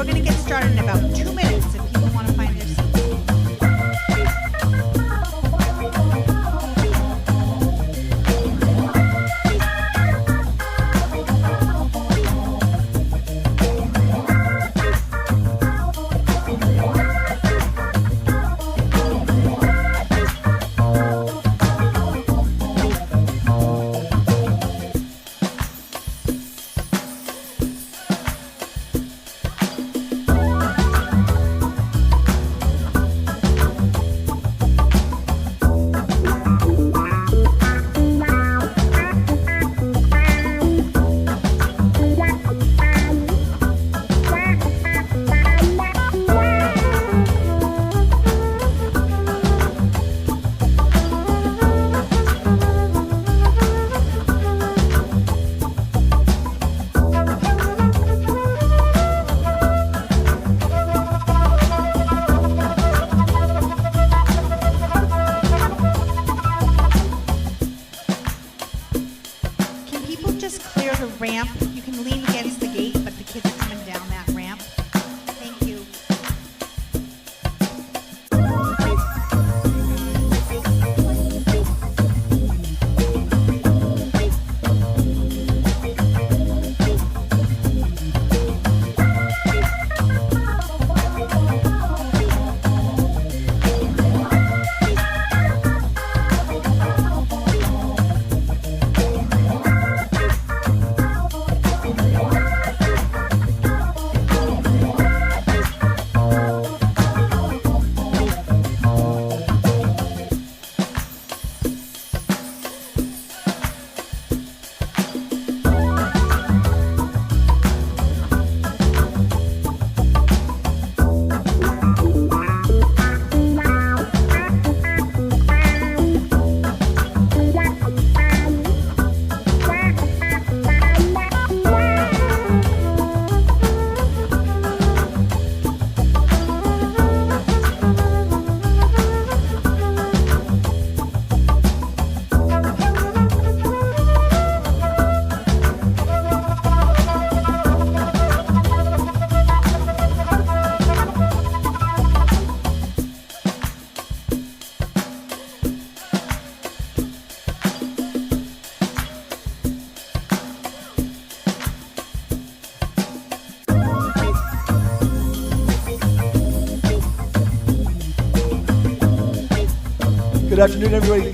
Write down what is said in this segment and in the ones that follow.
we're going to get started in about 2 minutes if people want to find their seats. Ramp. You can lean against the gate, but the kids are coming down that ramp. Thank you. Good afternoon, everybody.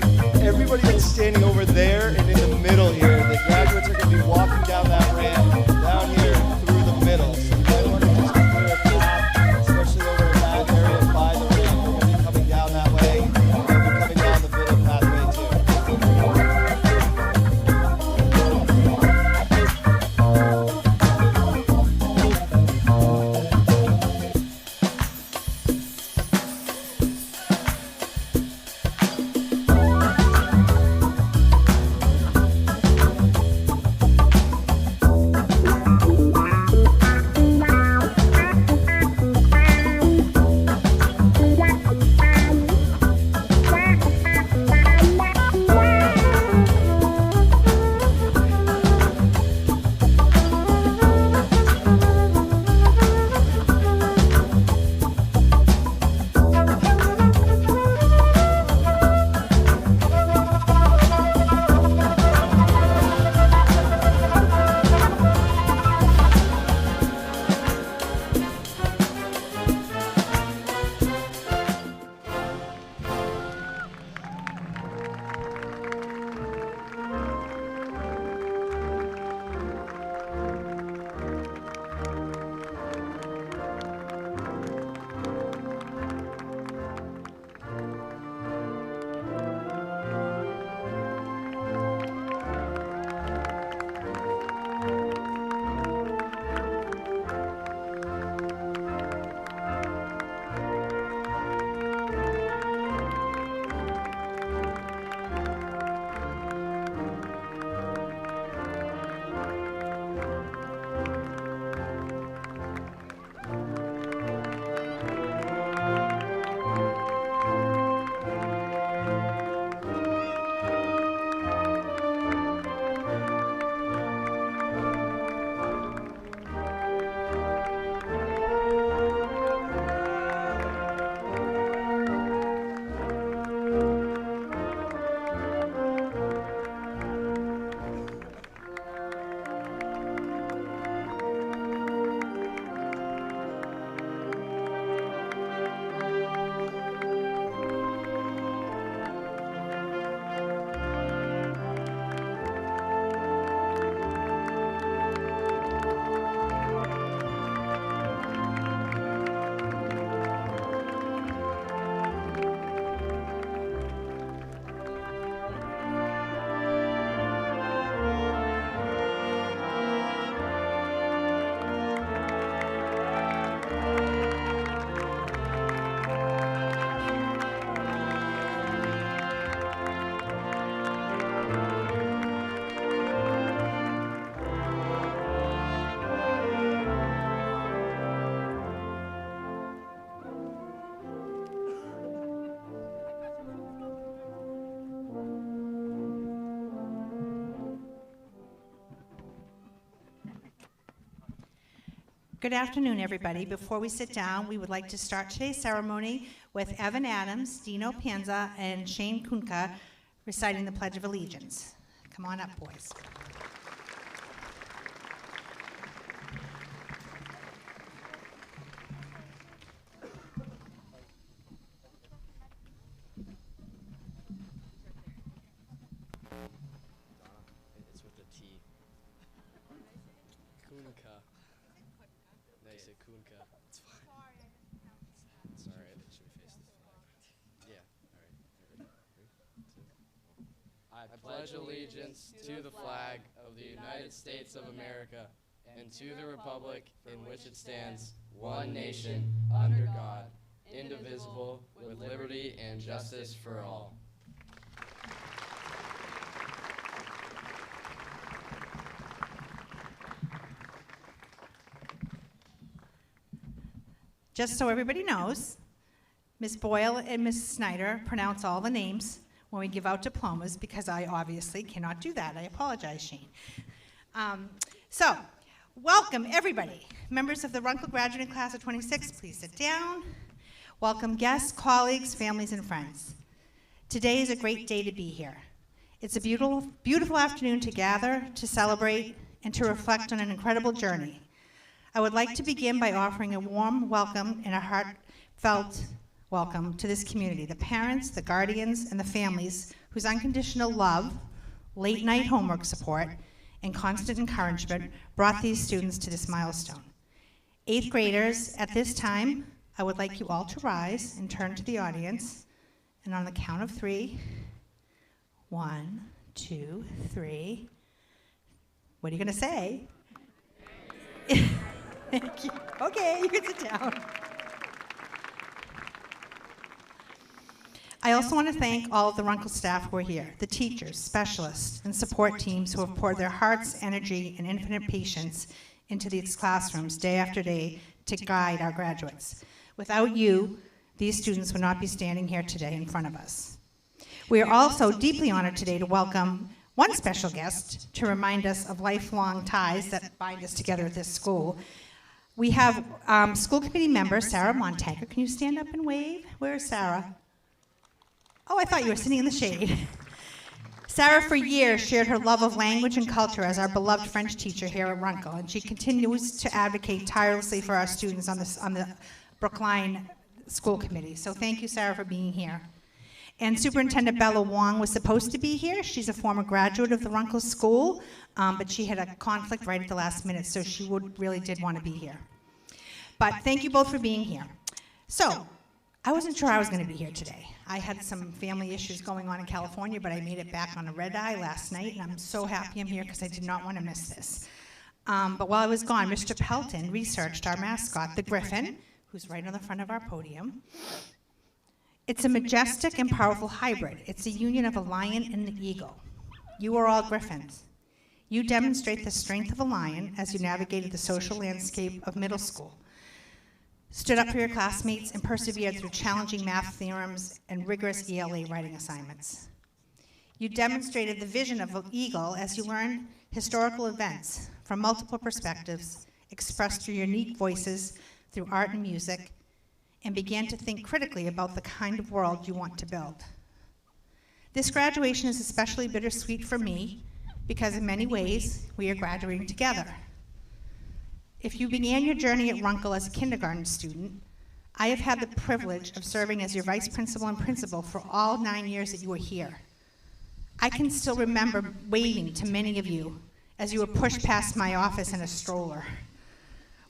Everybody that's standing over there and in the middle here, the graduates are going to be walking down that ramp, down here through the middle. So you might want to just clear a path, especially over in that area by the ramp. They're going to be coming down that way. They'll be coming down the middle pathway too. Good afternoon, everybody. Before we sit down, we would like to start today's ceremony with Evan Adams, Dino Panza, and Shane Kunka reciting the Pledge of Allegiance. Come on up, boys. It's with a T. Kunka. No, you said Kunka. It's fine. It's all right. Should we face the flag? Yeah. All right. Ready? 3, 2, 1. I pledge allegiance to the flag of the United States of America and to the republic in which it stands, one nation, under God, indivisible, with liberty and justice for all. Just so everybody knows, Ms. Boyle and Ms. Snyder pronounce all the names when we give out diplomas because I obviously cannot do that. I apologize, Shane. So, welcome everybody. Members of the Runkle graduating class of 26, please sit down. Welcome guests, colleagues, families, and friends. Today is a great day to be here. It's a beautiful, beautiful afternoon to gather, to celebrate, and to reflect on an incredible journey. I would like to begin by offering a warm welcome and a heartfelt welcome to this community, the parents, the guardians, and the families whose unconditional love, late-night homework support, and constant encouragement brought these students to this milestone. 8th graders, at this time, I would like you all to rise and turn to the audience, and on the count of 3, 1, 2, 3, what are you going to say? Thank you. Okay, you can sit down. I also want to thank all of the Runkle staff who are here, the teachers, specialists, and support teams who have poured their hearts, energy, and infinite patience into these classrooms day after day to guide our graduates. Without you, these students would not be standing here today in front of us. We are also deeply honored today to welcome one special guest to remind us of lifelong ties that bind us together at this school. We have school committee member Sarah Montagger. Can you stand up and wave? Where is Sarah? Oh, I thought you were sitting in the shade. Sarah, for years, shared her love of language and culture as our beloved French teacher here at Runkle, and she continues to advocate tirelessly for our students on the Brookline School Committee. So thank you, Sarah, for being here. And Superintendent Bella Wong was supposed to be here. She's a former graduate of the Runkle School, but she had a conflict right at the last minute, so she really did want to be here. But thank you both for being here. So, I wasn't sure I was going to be here today. I had some family issues going on in California, but I made it back on a red eye last night, and I'm so happy I'm here because I did not want to miss this. But while I was gone, Mr. Pelton researched our mascot, the Griffin, who's right on the front of our podium. It's a majestic and powerful hybrid. It's a union of a lion and an eagle. You are all Griffins. You demonstrate the strength of a lion as you navigated the social landscape of middle school, stood up for your classmates, and persevered through challenging math theorems and rigorous ELA writing assignments. You demonstrated the vision of an eagle as you learned historical events from multiple perspectives, expressed through unique voices, through art and music, and began to think critically about the kind of world you want to build. This graduation is especially bittersweet for me because in many ways we are graduating together. If you began your journey at Runkle as a kindergarten student, I have had the privilege of serving as your vice principal and principal for all 9 years that you were here. I can still remember waving to many of you as you were pushed past my office in a stroller.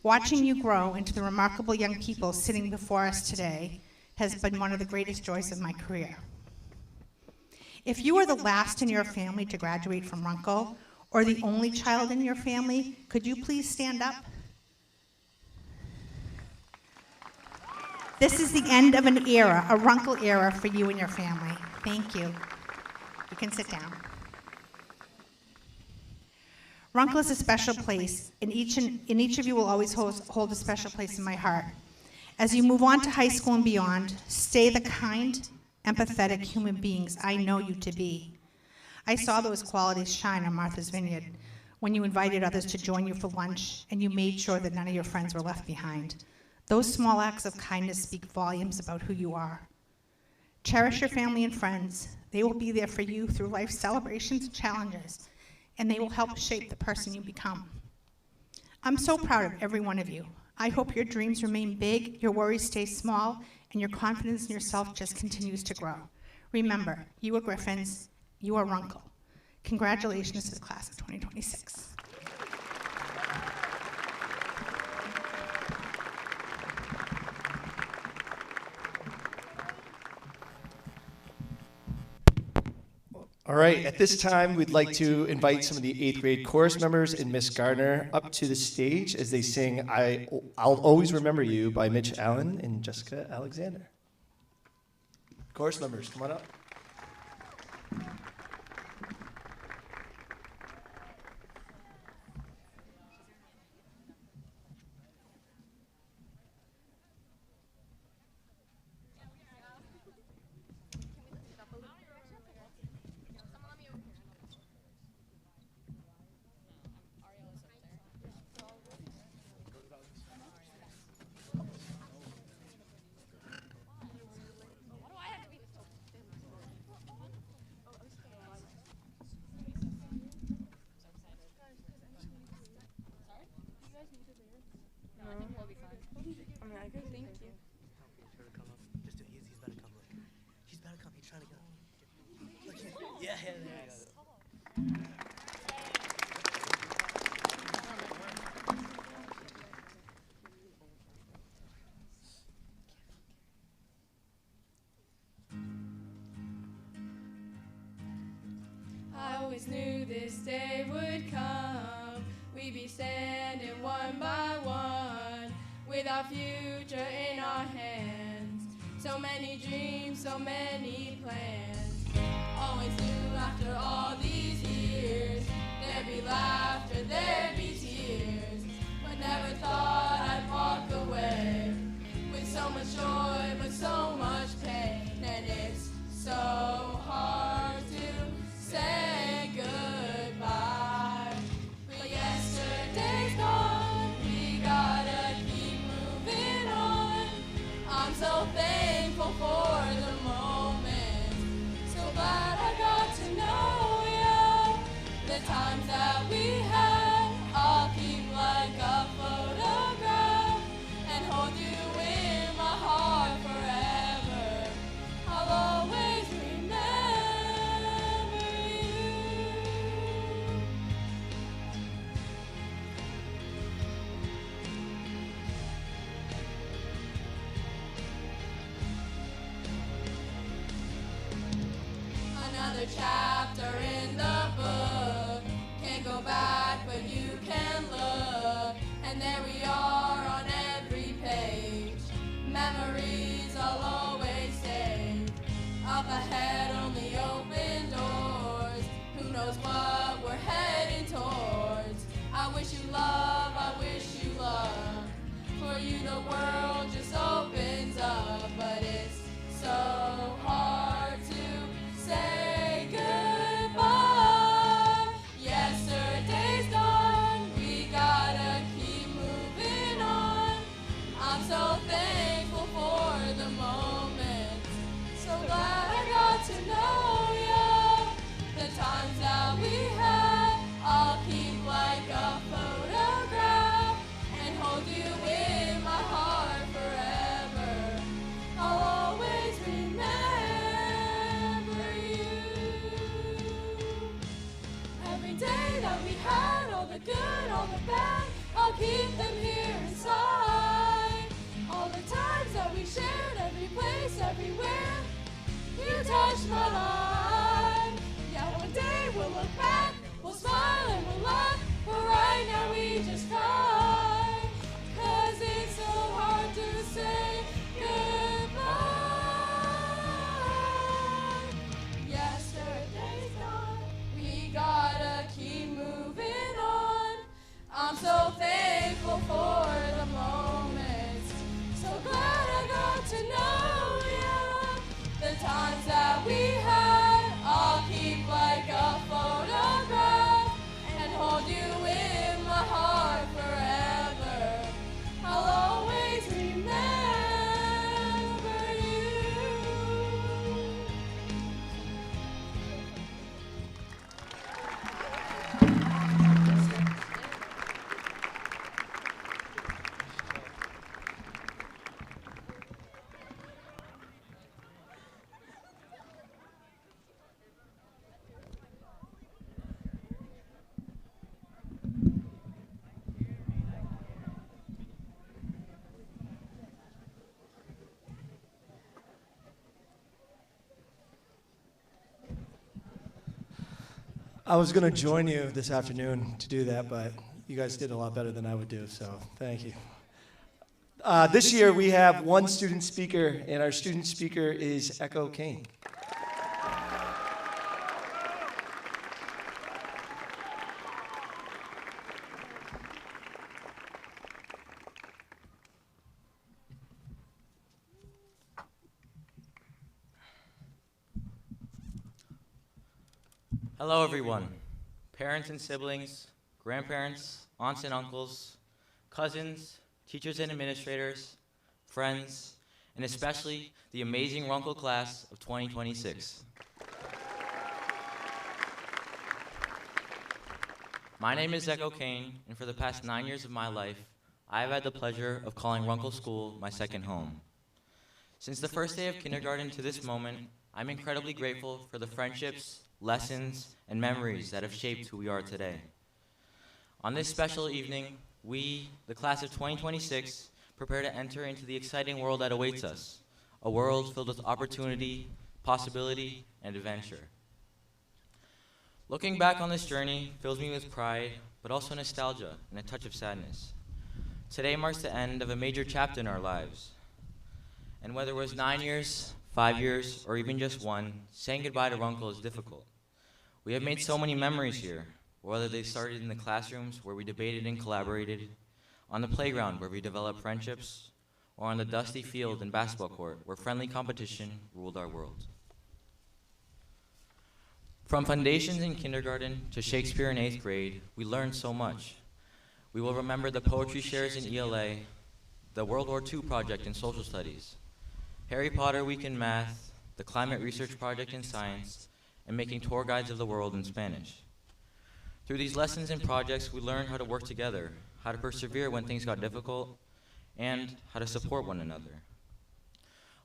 Watching you grow into the remarkable young people sitting before us today has been one of the greatest joys of my career. If you are the last in your family to graduate from Runkle, or the only child in your family, could you please stand up? This is the end of an era, a Runkle era for you and your family. Thank you. You can sit down. Runkle is a special place, and each of you will always hold a special place in my heart. As you move on to high school and beyond, stay the kind, empathetic human beings I know you to be. I saw those qualities shine on Martha's Vineyard when you invited others to join you for lunch and you made sure that none of your friends were left behind. Those small acts of kindness speak volumes about who you are. Cherish your family and friends. They will be there for you through life's celebrations and challenges, and they will help shape the person you become. I'm so proud of every one of you. I hope your dreams remain big, your worries stay small, and your confidence in yourself just continues to grow. Remember, you are Griffins, you are Runkle. Congratulations to the class of 2026. All right, at this time, we'd like to invite some of the 8th grade chorus members and Miss Gardner up to the stage as they sing I'll Always Remember You by Mitch Allen and Jessica Alexander. Chorus members, come on up. I always knew this day would come. We'd be standing one by one with our future in our hands. So many dreams, so many plans. Always knew after all these years there'd be laughter, there'd be tears. But never thought I'd walk away with so much joy, but so much pain. And it's so hard to say goodbye. But yesterday's gone, we gotta keep moving on. I'm so thankful for the moment, so glad I got to know you. The times that we had, I'll keep like a photograph and hold you in my heart forever. I'll always remember you. Another chapter in the book. Can't go back, but you can look. And there we are on every page. Memories I'll always save. Up ahead, only open doors. Who knows what we're heading towards? I wish you love, I wish you love. For you the world just opens up. But it's so hard to say goodbye. Yesterday's gone, we gotta keep moving on. I'm so thankful for the moment, so glad I got to know you. The times that we had, I'll keep like a photograph and hold you in my heart I was going to join you this afternoon to do that, but you guys did a lot better than I would do, so thank you. This year we have one student speaker, and our student speaker is Echo Kane. Hello everyone, parents and siblings, grandparents, aunts and uncles, cousins, teachers and administrators, friends, and especially the amazing Runkle class of 2026. My name is Echo Kane, and for the past 9 years of my life, I have had the pleasure of calling Runkle School my second home. Since the first day of kindergarten to this moment, I'm incredibly grateful for the friendships, lessons, and memories that have shaped who we are today. On this special evening, we, the class of 2026, prepare to enter into the exciting world that awaits us, a world filled with opportunity, possibility, and adventure. Looking back on this journey fills me with pride, but also nostalgia and a touch of sadness. Today marks the end of a major chapter in our lives. And whether it was 9 years, 5 years, or even just one, saying goodbye to Runkle is difficult. We have made so many memories here, whether they started in the classrooms where we debated and collaborated, on the playground where we developed friendships, or on the dusty field and basketball court where friendly competition ruled our world. From foundations in kindergarten to Shakespeare in 8th grade, we learned so much. We will remember the poetry shares in ELA, the World War II project in social studies, Harry Potter Week in math, the climate research project in science, and making tour guides of the world in Spanish. Through these lessons and projects, we learned how to work together, how to persevere when things got difficult, and how to support one another.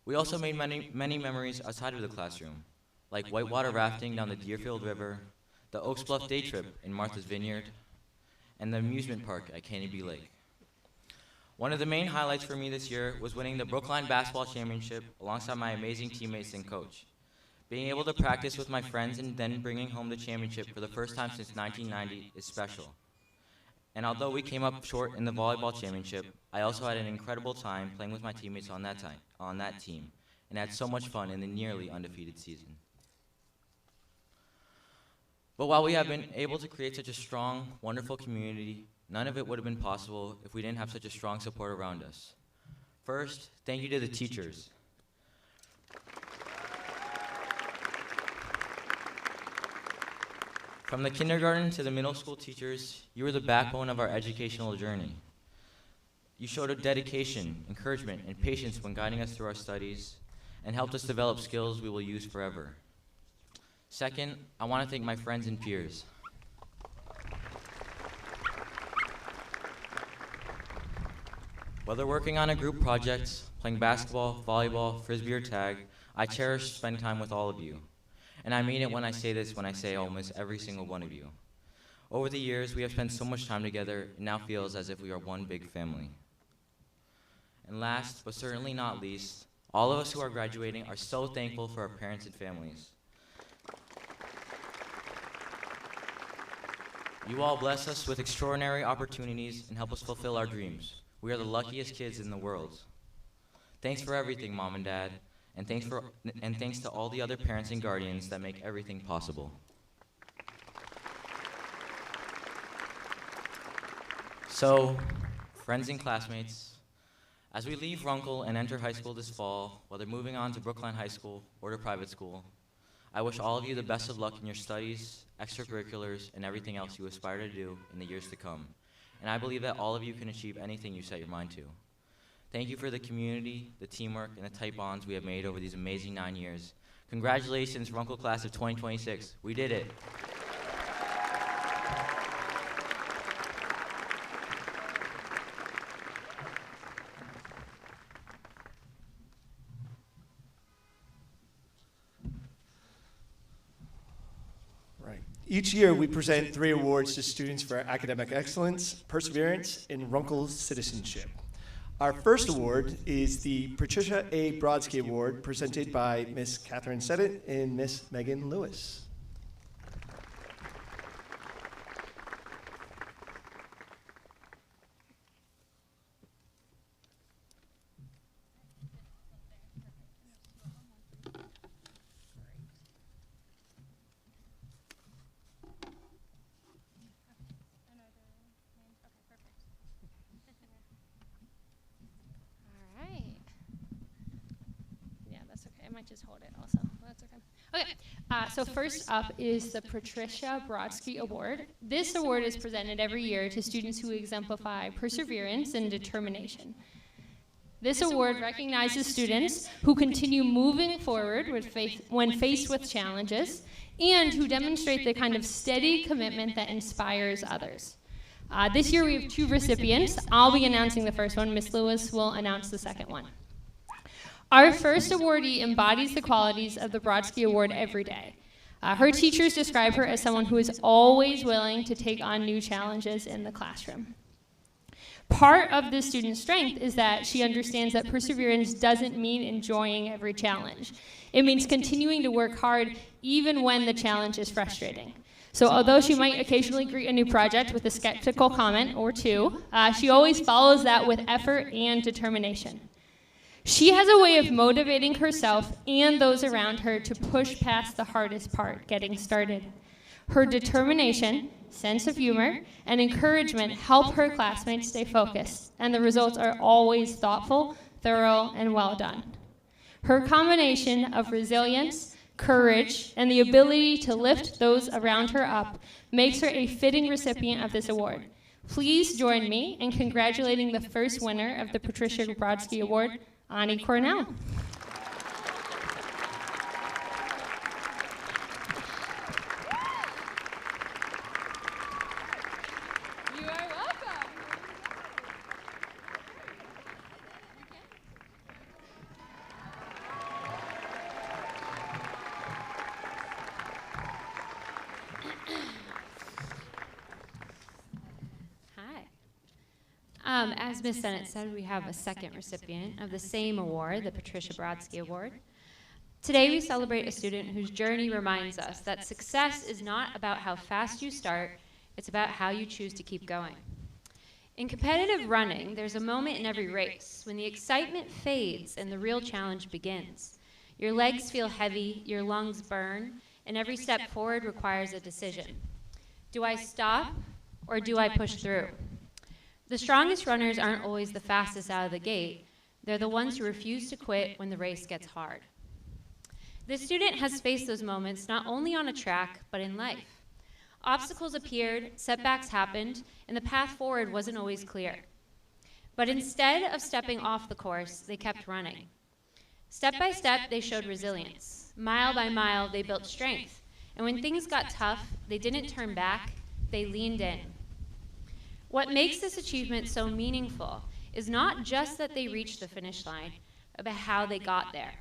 We also made many memories outside of the classroom, like whitewater rafting down the Deerfield River, the Oaks Bluff day trip in Martha's Vineyard, and the amusement park at Canopy Lake. One of the main highlights for me this year was winning the Brookline Basketball Championship alongside my amazing teammates and coach. Being able to practice with my friends and then bringing home the championship for the first time since 1990 is special. And although we came up short in the volleyball championship, I also had an incredible time playing with my teammates on that team, and had so much fun in the nearly undefeated season. But while we have been able to create such a strong, wonderful community, none of it would have been possible if we didn't have such a strong support around us. First, thank you to the teachers. From the kindergarten to the middle school teachers, you were the backbone of our educational journey. You showed a dedication, encouragement, and patience when guiding us through our studies, and helped us develop skills we will use forever. Second, I want to thank my friends and peers. Whether working on a group project, playing basketball, volleyball, frisbee, or tag, I cherish spending time with all of you. And I mean it when I say this, when I say almost every single one of you. Over the years, we have spent so much time together, it now feels as if we are one big family. And last, but certainly not least, all of us who are graduating are so thankful for our parents and families. You all bless us with extraordinary opportunities and help us fulfill our dreams. We are the luckiest kids in the world. Thanks for everything, Mom and Dad, and thanks to all the other parents and guardians that make everything possible. So, friends and classmates, as we leave Runkle and enter high school this fall, whether moving on to Brookline High School or to private school, I wish all of you the best of luck in your studies, extracurriculars, and everything else you aspire to do in the years to come. And I believe that all of you can achieve anything you set your mind to. Thank you for the community, the teamwork, and the tight bonds we have made over these amazing 9 years. Congratulations, Runkle class of 2026. We did it. Each year, we present 3 awards to students for academic excellence, perseverance, and Runkle citizenship. Our first award is the Patricia A. Brodsky Award, presented by Miss Catherine Sedit and Miss Megan Lewis. might just hold it also. That's okay. Okay, so first up is the Patricia Brodsky Award. This award is presented every year to students who exemplify perseverance and determination. This award recognizes students who continue moving forward when faced with challenges and who demonstrate the kind of steady commitment that inspires others. This year we have 2 recipients. I'll be announcing the first one. Ms. Lewis will announce the second one. Our first awardee embodies the qualities of the Brodsky Award every day. Her teachers describe her as someone who is always willing to take on new challenges in the classroom. Part of this student's strength is that she understands that perseverance doesn't mean enjoying every challenge. It means continuing to work hard even when the challenge is frustrating. So although she might occasionally greet a new project with a skeptical comment or 2, she always follows that with effort and determination. She has a way of motivating herself and those around her to push past the hardest part, getting started. Her determination, sense of humor, and encouragement help her classmates stay focused, and the results are always thoughtful, thorough, and well done. Her combination of resilience, courage, and the ability to lift those around her up makes her a fitting recipient of this award. Please join me in congratulating the first winner of the Patricia Brodsky Award, Ani Cornell. You are welcome. As Ms. Sennett said, we have a second recipient of the same award, the Patricia Brodsky Award. Today we celebrate a student whose journey reminds us that success is not about how fast you start, it's about how you choose to keep going. In competitive running, there's a moment in every race when the excitement fades and the real challenge begins. Your legs feel heavy, your lungs burn, and every step forward requires a decision. Do I stop or do I push through? The strongest runners aren't always the fastest out of the gate. They're the ones who refuse to quit when the race gets hard. This student has faced those moments not only on a track, but in life. Obstacles appeared, setbacks happened, and the path forward wasn't always clear. But instead of stepping off the course, they kept running. Step by step, they showed resilience. Mile by mile, they built strength. And when things got tough, they didn't turn back, they leaned in. What makes this achievement so meaningful is not just that they reached the finish line, but how they got there.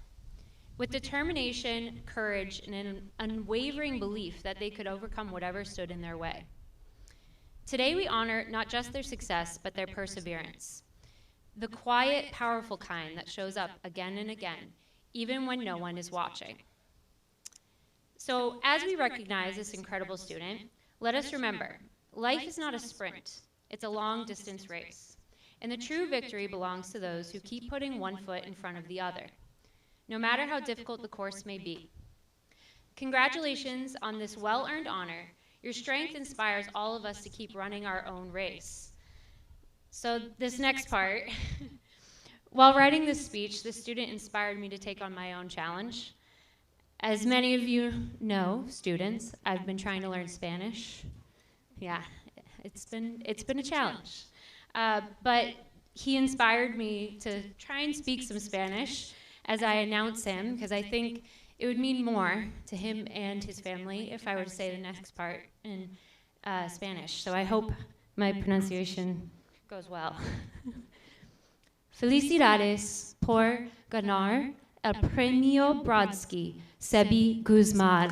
With determination, courage, and an unwavering belief that they could overcome whatever stood in their way. Today we honor not just their success, but their perseverance. The quiet, powerful kind that shows up again and again, even when no one is watching. So as we recognize this incredible student, let us remember, life is not a sprint. It's a long-distance race, and the true victory belongs to those who keep putting one foot in front of the other, no matter how difficult the course may be. Congratulations on this well-earned honor. Your strength inspires all of us to keep running our own race. So this next part, while writing this speech, the student inspired me to take on my own challenge. As many of you know, students, I've been trying to learn Spanish. Yeah. It's been a challenge, but he inspired me to try and speak some Spanish as I announce him, because I think it would mean more to him and his family if I were to say the next part in Spanish. So I hope my pronunciation goes well. Felicidades por ganar el Premio Brodsky, Sebi Guzman.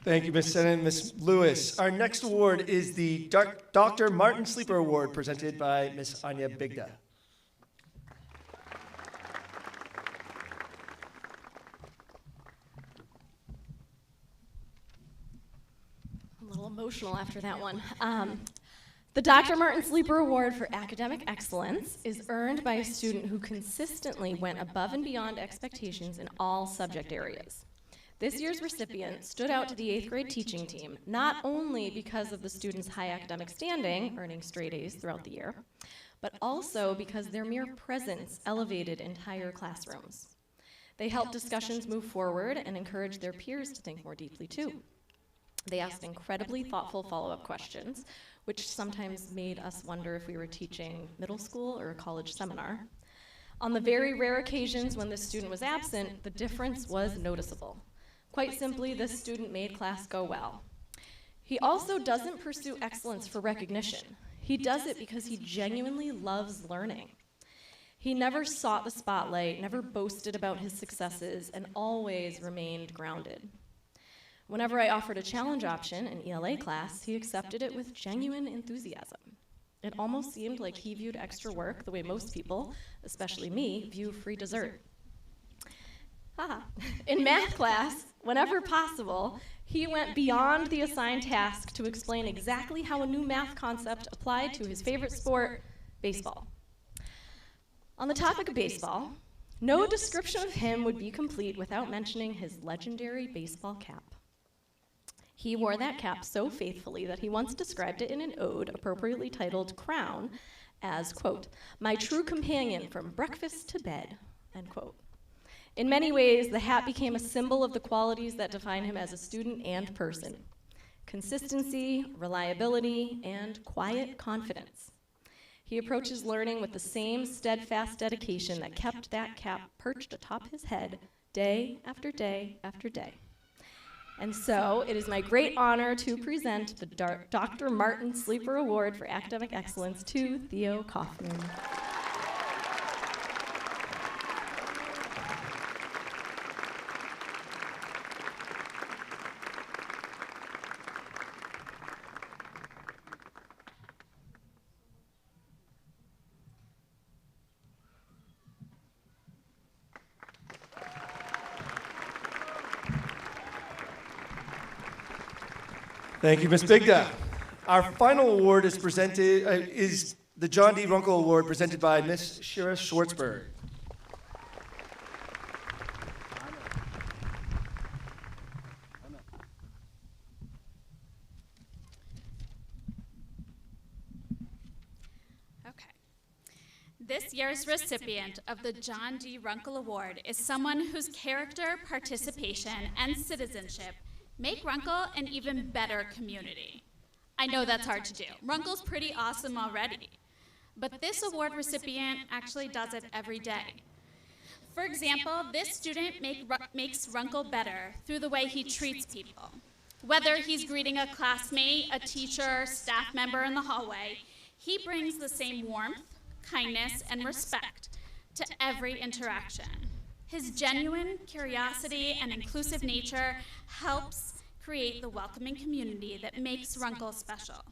Thank you, Ms. Sennett and Ms. Lewis. Our next award is the Dr. Martin Sleeper Award presented by Ms. Anya Bigda. emotional after that one. The Dr. Martin Sleeper Award for Academic Excellence is earned by a student who consistently went above and beyond expectations in all subject areas. This year's recipient stood out to the 8th grade teaching team, not only because of the student's high academic standing, earning straight A's throughout the year, but also because their mere presence elevated entire classrooms. They helped discussions move forward and encouraged their peers to think more deeply too. They asked incredibly thoughtful follow-up questions, which sometimes made us wonder if we were teaching middle school or a college seminar. On the very rare occasions when this student was absent, the difference was noticeable. Quite simply, this student made class go well. He also doesn't pursue excellence for recognition. He does it because he genuinely loves learning. He never sought the spotlight, never boasted about his successes, and always remained grounded. Whenever I offered a challenge option in ELA class, he accepted it with genuine enthusiasm. It almost seemed like he viewed extra work the way most people, especially me, view free dessert. In math class, whenever possible, he went beyond the assigned task to explain exactly how a new math concept applied to his favorite sport, baseball. On the topic of baseball, no description of him would be complete without mentioning his legendary baseball cap. He wore that cap so faithfully that he once described it in an ode appropriately titled Crown as, quote, "my true companion from breakfast to bed," end quote. In many ways, the hat became a symbol of the qualities that define him as a student and person: consistency, reliability, and quiet confidence. He approaches learning with the same steadfast dedication that kept that cap perched atop his head day after day after day. And so, it is my great honor to present the Dr. Martin Sleeper Award for Academic Excellence to Theo Kaufman. Thank you, Ms. Bigda. Our final award is the John D. Runkle Award presented by Ms. Shira Schwartzberg. Okay. This year's recipient of the John D. Runkle Award is someone whose character, participation, and citizenship make Runkle an even better community. I know that's hard to do. Runkle's pretty awesome already. But this award recipient actually does it every day. For example, this student makes Runkle better through the way he treats people. Whether he's greeting a classmate, a teacher, staff member in the hallway, he brings the same warmth, kindness, and respect to every interaction. His genuine curiosity and inclusive nature helps create the welcoming community that makes Runkle special.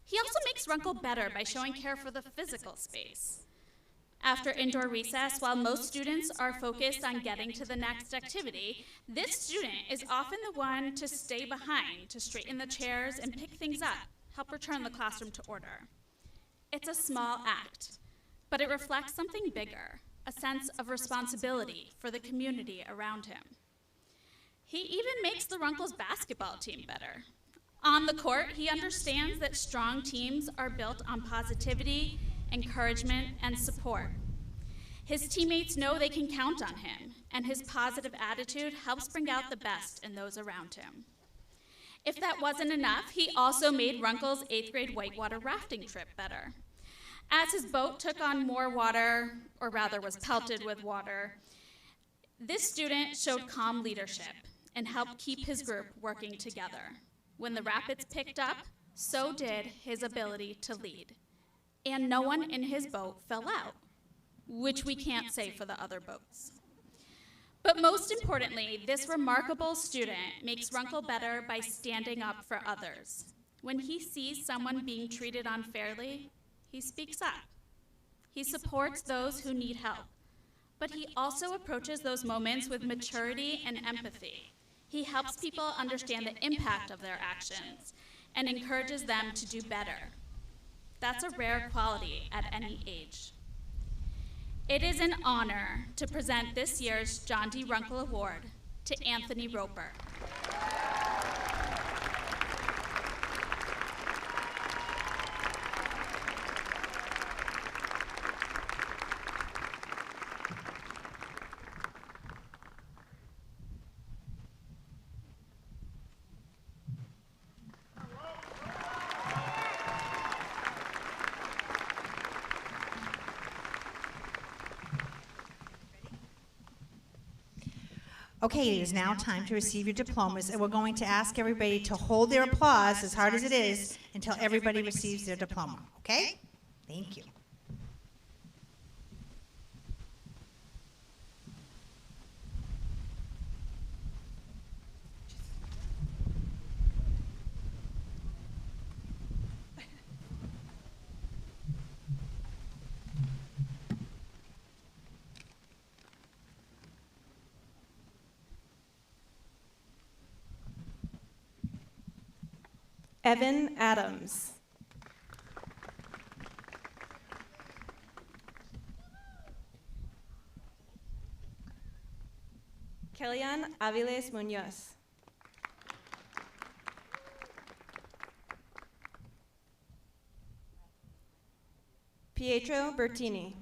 He also makes Runkle better by showing care for the physical space. After indoor recess, while most students are focused on getting to the next activity, this student is often the one to stay behind, to straighten the chairs and pick things up, help return the classroom to order. It's a small act, but it reflects something bigger, a sense of responsibility for the community around him. He even makes the Runkle's basketball team better. On the court, he understands that strong teams are built on positivity, encouragement, and support. His teammates know they can count on him, and his positive attitude helps bring out the best in those around him. If that wasn't enough, he also made Runkle's 8th grade whitewater rafting trip better. As his boat took on more water, or rather was pelted with water, this student showed calm leadership and helped keep his group working together. When the rapids picked up, so did his ability to lead. And no one in his boat fell out, which we can't say for the other boats. But most importantly, this remarkable student makes Runkle better by standing up for others. When he sees someone being treated unfairly, he speaks up. He supports those who need help, but he also approaches those moments with maturity and empathy. He helps people understand the impact of their actions and encourages them to do better. That's a rare quality at any age. It is an honor to present this year's John D. Runkle Award to Anthony Roper. Okay, it is now time to receive your diplomas, and we're going to ask everybody to hold their applause, as hard as it is, until everybody receives their diploma, okay? Thank you. Evan Adams. Kellyanne Aviles Munoz. Pietro Bertini.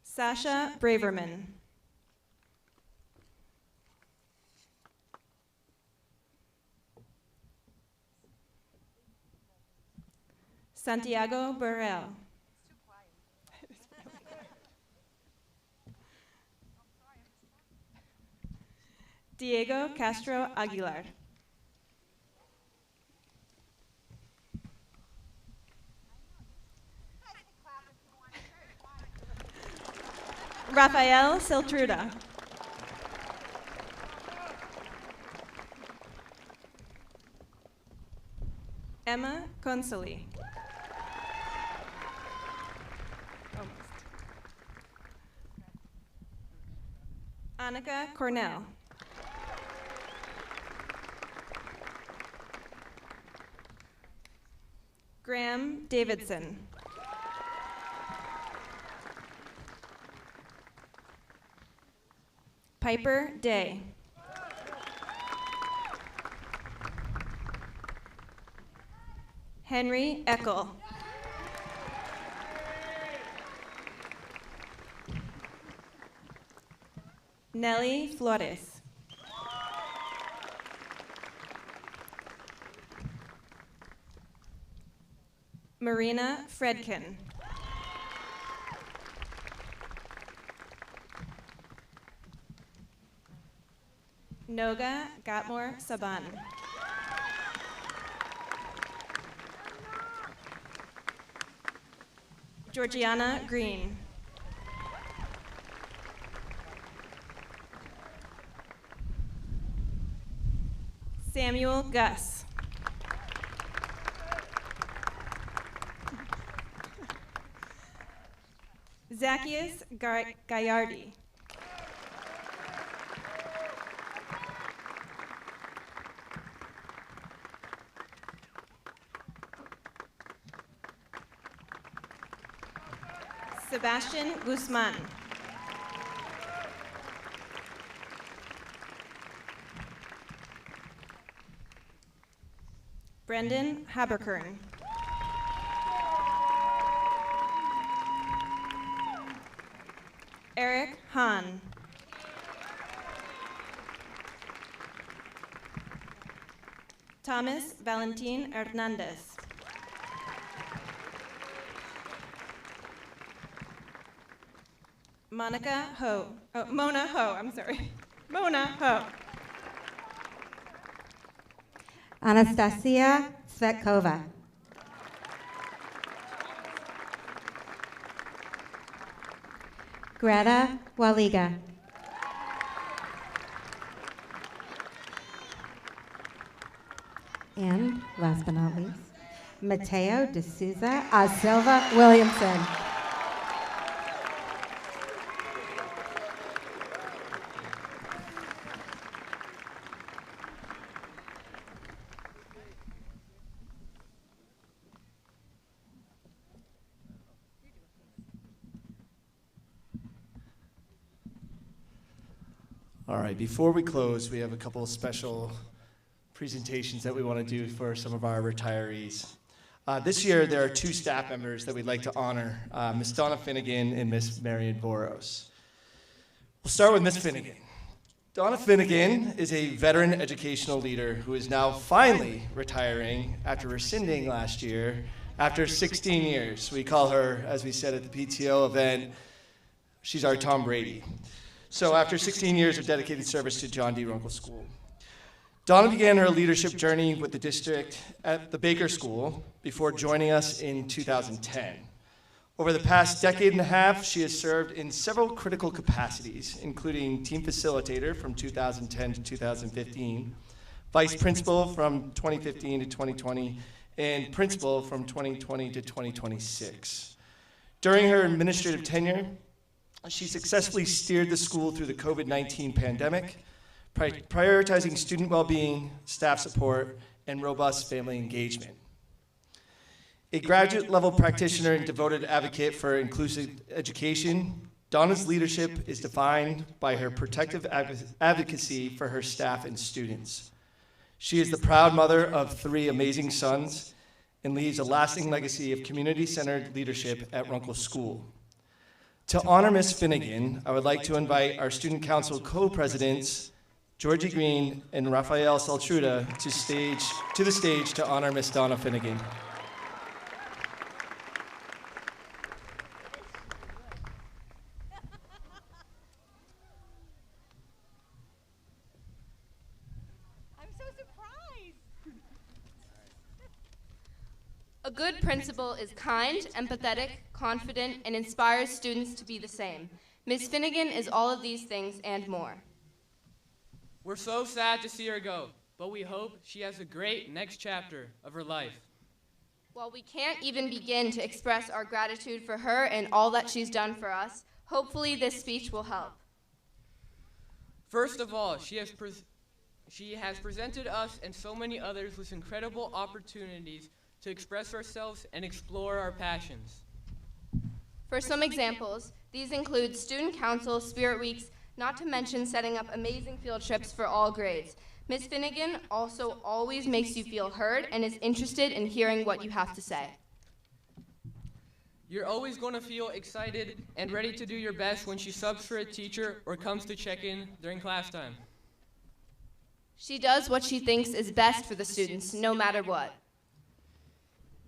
Sasha Braverman. Santiago Burrell. Diego Castro Aguilar. Rafael Siltruda. Emma Consoli. Annika Cornell. Graham Davidson. Piper Day. Henry Eckel. Nelly Flores. Marina Fredkin. Noga Gatmore Saban. Georgiana Green. Samuel Gus. Zacchaeus Gallardi. Sebastian Guzman. Brendan Haberkern. Eric Hahn. Thomas Valentin Hernandez. Mona Ho, I'm sorry. Mona Ho. Anastasia Svetkova. Greta Waliga. And last but not least, Mateo de Souza Silva Williamson. All right, before we close, we have a couple of special presentations that we want to do for some of our retirees. This year, there are two staff members that we'd like to honor, Miss Donna Finnegan and Miss Marion Boros. We'll start with Miss Finnegan. Donna Finnegan is a veteran educational leader who is now finally retiring after rescinding last year after 16 years. We call her, as we said at the PTO event, she's our Tom Brady. So after 16 years of dedicated service to John D. Runkle School. Donna began her leadership journey with the district at the Baker School before joining us in 2010. Over the past decade and a half, she has served in several critical capacities, including team facilitator from 2010 to 2015, vice principal from 2015 to 2020, and principal from 2020 to 2026. During her administrative tenure, she successfully steered the school through the COVID-19 pandemic, prioritizing student well-being, staff support, and robust family engagement. A graduate-level practitioner and devoted advocate for inclusive education, Donna's leadership is defined by her protective advocacy for her staff and students. She is the proud mother of 3 amazing sons and leaves a lasting legacy of community-centered leadership at Runkle School. To honor Ms. Finnegan, I would like to invite our Student Council co-presidents, Georgie Green and Rafael Saltruda, to the stage to honor Ms. Donna Finnegan. A good principal is kind, empathetic, confident, and inspires students to be the same. Ms. Finnegan is all of these things and more. We're so sad to see her go, but we hope she has a great next chapter of her life. While we can't even begin to express our gratitude for her and all that she's done for us, hopefully this speech will help. First of all, she has presented us and so many others with incredible opportunities to express ourselves and explore our passions. For some examples, these include student council, spirit weeks, not to mention setting up amazing field trips for all grades. Ms. Finnegan also always makes you feel heard and is interested in hearing what you have to say. You're always going to feel excited and ready to do your best when she subs for a teacher or comes to check in during class time. She does what she thinks is best for the students, no matter what.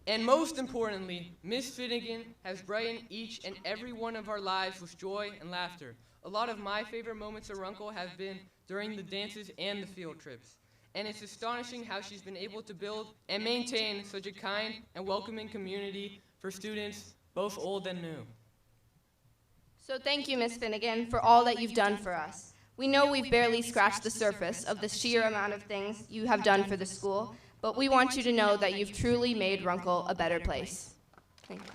And most importantly, Ms. Finnegan has brightened each and every one of our lives with joy and laughter. A lot of my favorite moments at Runkle have been during the dances and the field trips. And it's astonishing how she's been able to build and maintain such a kind and welcoming community for students, both old and new. So thank you, Ms. Finnegan, for all that you've done for us. We know we've barely scratched the surface of the sheer amount of things you have done for the school, but we want you to know that you've truly made Runkle a better place. Thank you.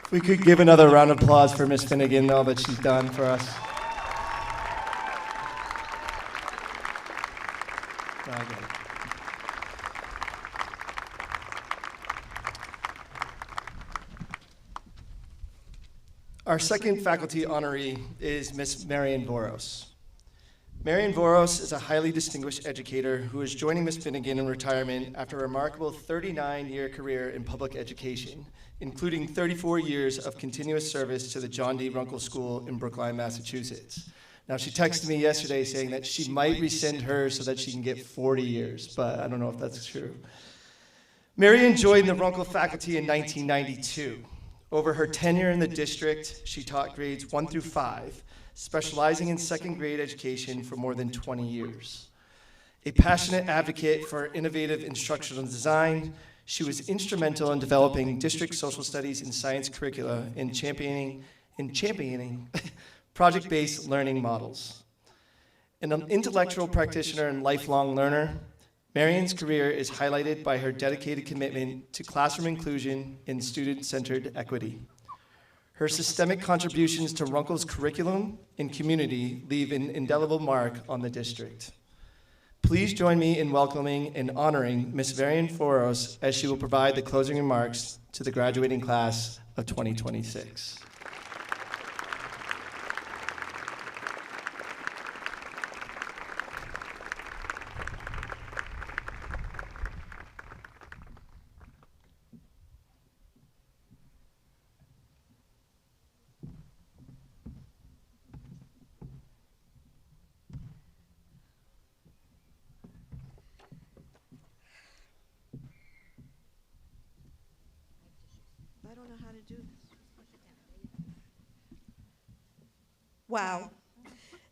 If we could give another round of applause for Ms. Finnegan, all that she's done for us. Our second faculty honoree is Ms. Marion Boros. Marion Boros is a highly distinguished educator who is joining Ms. Finnegan in retirement after a remarkable 39-year career in public education, including 34 years of continuous service to the John D. Runkle School in Brookline, Massachusetts. Now, she texted me yesterday saying that she might rescind hers so that she can get 40 years, but I don't know if that's true. Marion joined the Runkle faculty in 1992. Over her tenure in the district, she taught grades 1 through 5, specializing in second grade education for more than 20 years. A passionate advocate for innovative instructional design, she was instrumental in developing district social studies and science curricula and championing project-based learning models. An intellectual practitioner and lifelong learner, Marion's career is highlighted by her dedicated commitment to classroom inclusion and student-centered equity. Her systemic contributions to Runkle's curriculum and community leave an indelible mark on the district. Please join me in welcoming and honoring Ms. Varian Foros as she will provide the closing remarks to the graduating class of 2026. I don't know how to do this. Wow.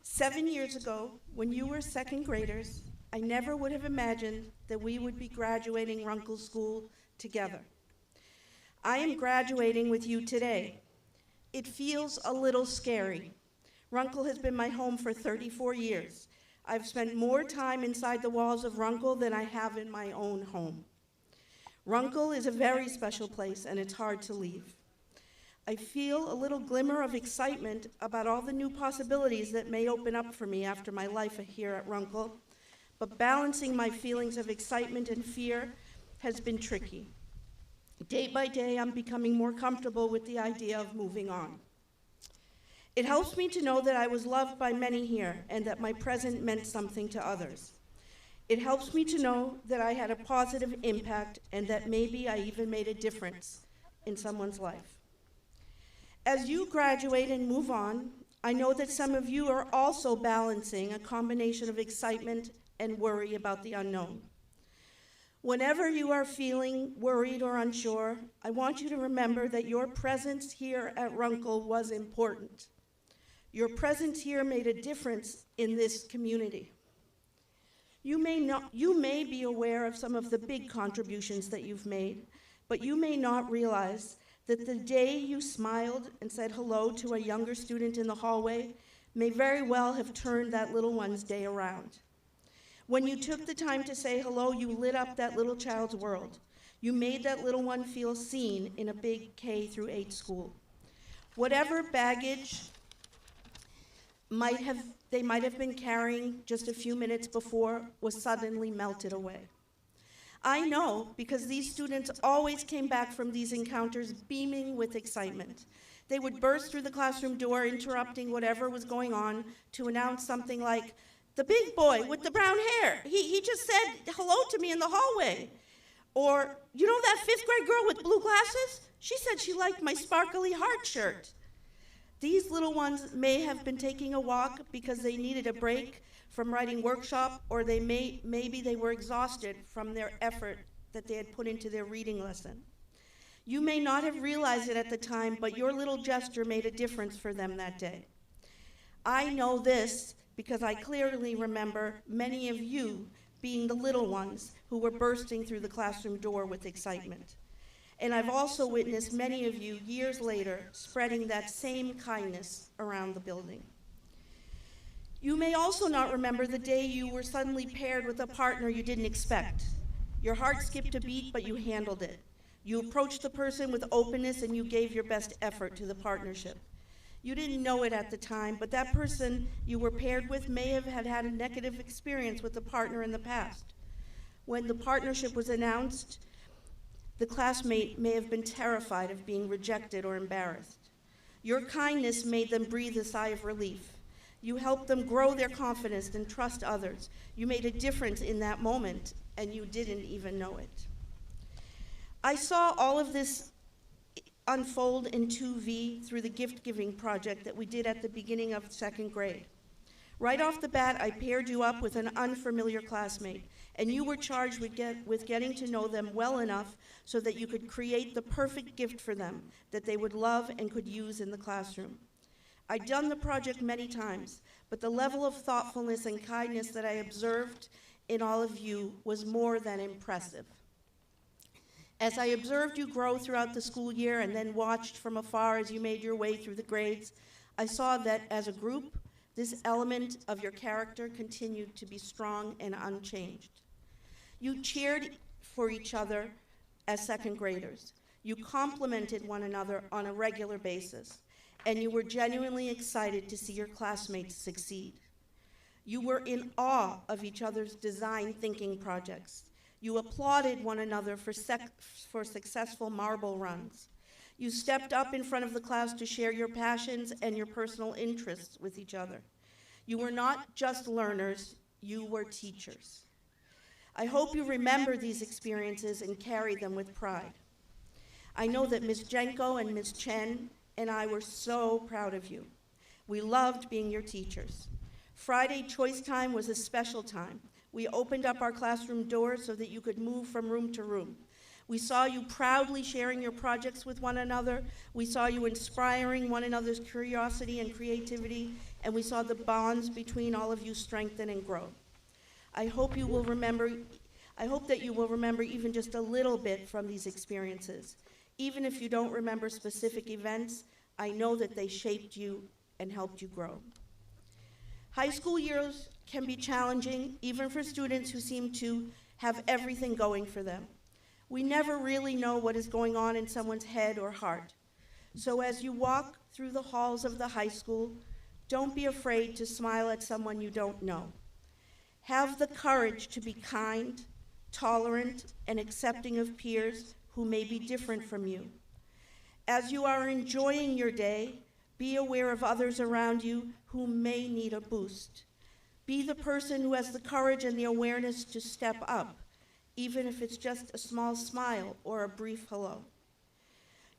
7 years ago, when you were second graders, I never would have imagined that we would be graduating Runkle School together. I am graduating with you today. It feels a little scary. Runkle has been my home for 34 years. I've spent more time inside the walls of Runkle than I have in my own home. Runkle is a very special place, and it's hard to leave. I feel a little glimmer of excitement about all the new possibilities that may open up for me after my life here at Runkle, but balancing my feelings of excitement and fear has been tricky. Day by day, I'm becoming more comfortable with the idea of moving on. It helps me to know that I was loved by many here and that my presence meant something to others. It helps me to know that I had a positive impact and that maybe I even made a difference in someone's life. As you graduate and move on, I know that some of you are also balancing a combination of excitement and worry about the unknown. Whenever you are feeling worried or unsure, I want you to remember that your presence here at Runkle was important. Your presence here made a difference in this community. You may be aware of some of the big contributions that you've made, but you may not realize that the day you smiled and said hello to a younger student in the hallway may very well have turned that little one's day around. When you took the time to say hello, you lit up that little child's world. You made that little one feel seen in a big K-8 school. Whatever baggage they might have been carrying just a few minutes before was suddenly melted away. I know because these students always came back from these encounters beaming with excitement. They would burst through the classroom door, interrupting whatever was going on to announce something like, "The big boy with the brown hair, he just said hello to me in the hallway." Or, "You know that 5th grade girl with blue glasses? She said she liked my sparkly heart shirt." These little ones may have been taking a walk because they needed a break from writing workshop, or maybe they were exhausted from their effort that they had put into their reading lesson. You may not have realized it at the time, but your little gesture made a difference for them that day. I know this because I clearly remember many of you being the little ones who were bursting through the classroom door with excitement. And I've also witnessed many of you years later spreading that same kindness around the building. You may also not remember the day you were suddenly paired with a partner you didn't expect. Your heart skipped a beat, but you handled it. You approached the person with openness and you gave your best effort to the partnership. You didn't know it at the time, but that person you were paired with may have had a negative experience with a partner in the past. When the partnership was announced, the classmate may have been terrified of being rejected or embarrassed. Your kindness made them breathe a sigh of relief. You helped them grow their confidence and trust others. You made a difference in that moment, and you didn't even know it. I saw all of this unfold in 2V through the gift-giving project that we did at the beginning of 2nd grade. Right off the bat, I paired you up with an unfamiliar classmate, and you were charged with getting to know them well enough so that you could create the perfect gift for them that they would love and could use in the classroom. I'd done the project many times, but the level of thoughtfulness and kindness that I observed in all of you was more than impressive. As I observed you grow throughout the school year and then watched from afar as you made your way through the grades, I saw that as a group, this element of your character continued to be strong and unchanged. You cheered for each other as 2nd graders. You complimented one another on a regular basis, and you were genuinely excited to see your classmates succeed. You were in awe of each other's design thinking projects. You applauded one another for successful marble runs. You stepped up in front of the class to share your passions and your personal interests with each other. You were not just learners, you were teachers. I hope you remember these experiences and carry them with pride. I know that Ms. Jenko and Ms. Chen and I were so proud of you. We loved being your teachers. Friday choice time was a special time. We opened up our classroom doors so that you could move from room to room. We saw you proudly sharing your projects with one another. We saw you inspiring one another's curiosity and creativity, and we saw the bonds between all of you strengthen and grow. I hope that you will remember even just a little bit from these experiences. Even if you don't remember specific events, I know that they shaped you and helped you grow. High school years can be challenging, even for students who seem to have everything going for them. We never really know what is going on in someone's head or heart. So as you walk through the halls of the high school, don't be afraid to smile at someone you don't know. Have the courage to be kind, tolerant, and accepting of peers who may be different from you. As you are enjoying your day, be aware of others around you who may need a boost. Be the person who has the courage and the awareness to step up, even if it's just a small smile or a brief hello.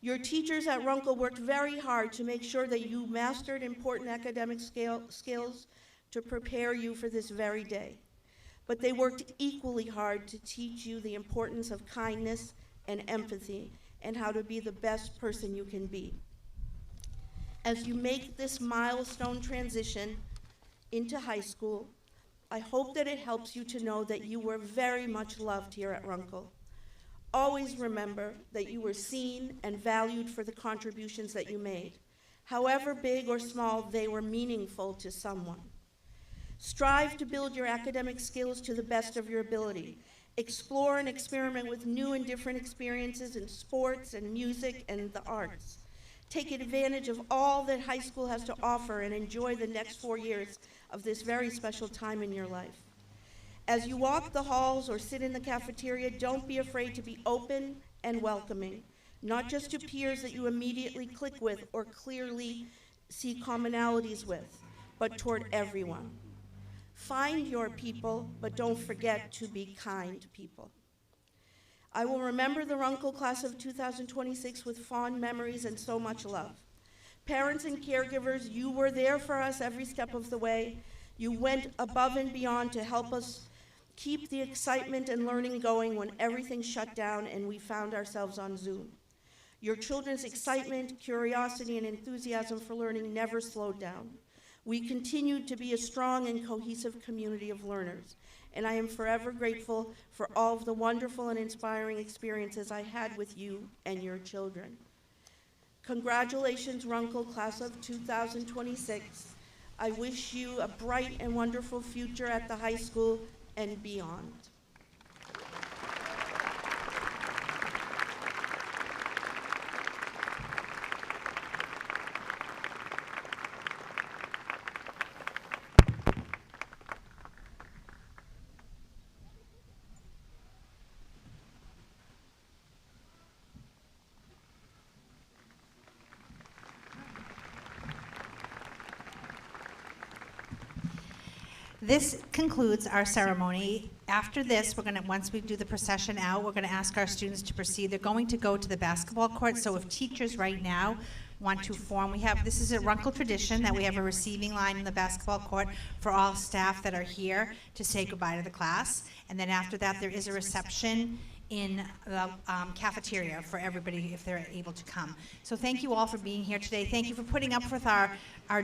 Your teachers at Runkle worked very hard to make sure that you mastered important academic skills to prepare you for this very day. But they worked equally hard to teach you the importance of kindness and empathy and how to be the best person you can be. As you make this milestone transition into high school, I hope that it helps you to know that you were very much loved here at Runkle. Always remember that you were seen and valued for the contributions that you made. However big or small, they were meaningful to someone. Strive to build your academic skills to the best of your ability. Explore and experiment with new and different experiences in sports and music and the arts. Take advantage of all that high school has to offer and enjoy the next 4 years of this very special time in your life. As you walk the halls or sit in the cafeteria, don't be afraid to be open and welcoming, not just to peers that you immediately click with or clearly see commonalities with, but toward everyone. Find your people, but don't forget to be kind people. I will remember the Runkle class of 2026 with fond memories and so much love. Parents and caregivers, you were there for us every step of the way. You went above and beyond to help us keep the excitement and learning going when everything shut down and we found ourselves on Zoom. Your children's excitement, curiosity, and enthusiasm for learning never slowed down. We continued to be a strong and cohesive community of learners, and I am forever grateful for all of the wonderful and inspiring experiences I had with you and your children. Congratulations, Runkle class of 2026. I wish you a bright and wonderful future at the high school and beyond. This concludes our ceremony. After this, once we do the procession out, we're gonna ask our students to proceed. They're going to go to the basketball court, so if teachers right now want to form, this is a Runkle tradition that we have a receiving line in the basketball court for all staff that are here to say goodbye to the class. And then after that, there is a reception in the cafeteria for everybody if they're able to come. So thank you all for being here today. Thank you for putting up with our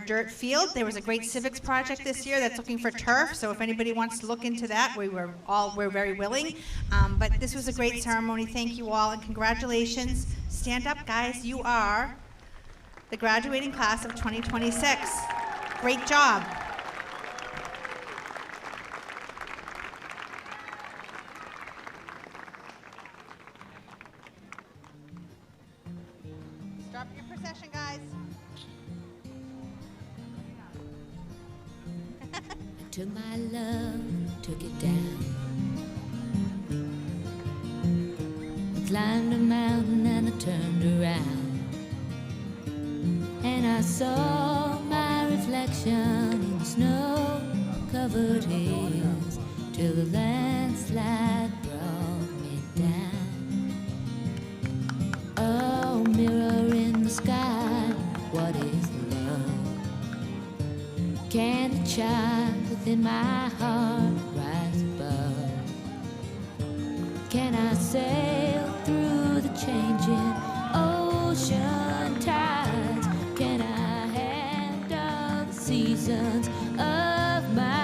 dirt field. There was a great civics project this year that's looking for turf, so if anybody wants to look into that, we're very willing. But this was a great ceremony. Thank you all and congratulations. Stand up, guys. You are the graduating class of 2026. Great job. Start your procession, guys. took my love, took it down. I climbed a mountain and I turned around, and I saw my reflection in the snow-covered hills, till the landslide brought me down. Oh, mirror in the sky, what is love? Can the child within my heart rise above? Can I sail through the changing ocean tides? Can I handle the seasons of my